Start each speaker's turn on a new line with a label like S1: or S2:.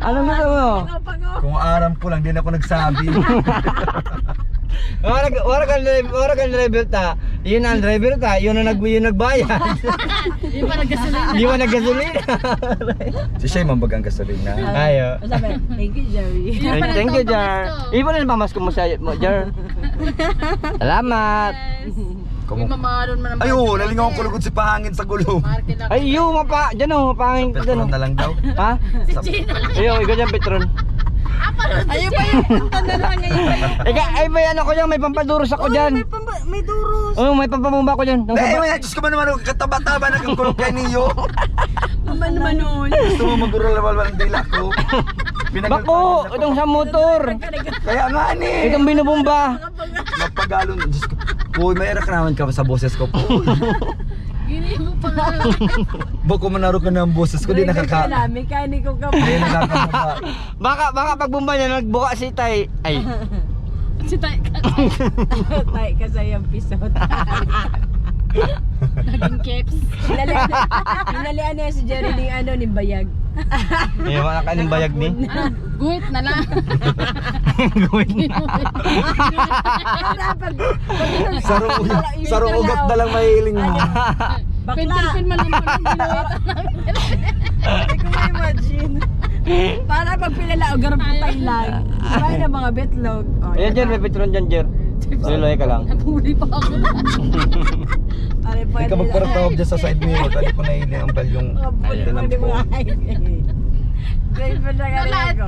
S1: Anong gusto mo?
S2: Kung aram ko lang, din ako nagsabi.
S1: Wala kang driver ta. Yun ang driver ta. Yun ang nagbayad.
S3: Hindi pa naggasolina.
S1: Di ba naggasolina?
S2: Si Shay mambagang gasolina.
S1: Ayo.
S4: Sabi, thank you, Jerry.
S1: Thank you, Jar. Iba na pamasko mo sa Jar. Salamat.
S3: Yung mamahalon man ang
S2: Ayo, nalingaw ko lugod si pahangin sa gulong.
S3: market lang.
S1: Ay, yo, mapa. Diyan o, mapangin ko dyan
S2: Petron
S1: o.
S2: na lang daw.
S1: Ha?
S3: Si Gino lang.
S1: Ayo, ikaw dyan, Petron.
S4: Ayun pa yung punta na lang ngayon.
S1: Ika, ay, may ano ko dyan, may pampaduros ako dyan.
S4: May duros.
S1: Oo, may pampabumba ko dyan.
S2: Eh, may Diyos ko man naman, kataba-taba na kang kulong kay niyo.
S4: Naman naman nun.
S2: Gusto mo magurol-wal ang dila ko.
S1: Bako, itong sa motor.
S2: Kaya nga ni.
S1: Itong binubumba.
S2: Magpagalon. Diyos ko. Uy, may erak naman ka sa boses ko.
S3: Gini mo pa nga.
S2: Bako manaro ka na ang boses ko, di nakaka...
S4: Mechanic ko ka
S2: Di nakaka...
S1: Baka pagbumba niya, nagbuka si Tay. Ay,
S3: Si Tay ka.
S4: Tay ka sa yung pisot.
S3: Naging caps.
S4: Hinalian niya si Jerry ng ano, ni Bayag.
S1: may mga kaning bayag ni.
S3: Guhit na lang.
S1: Gawin na.
S2: Sarong ugat na lang mahiling mo.
S3: Pentil-pin man naman ang ginuhitan namin.
S4: Hindi ko ma-imagine. Para pag pinala, garap patay lang. Sabay na mga betlog.
S1: Ayan dyan, may Petron dyan, Jer. Luloy ka lang.
S3: Napuli pa ako.
S2: Hindi ka magparatawag dyan sa side mirror. Dali ko nahiling ang balyong...
S4: Pwede mga hype. Driver na ka rin ako.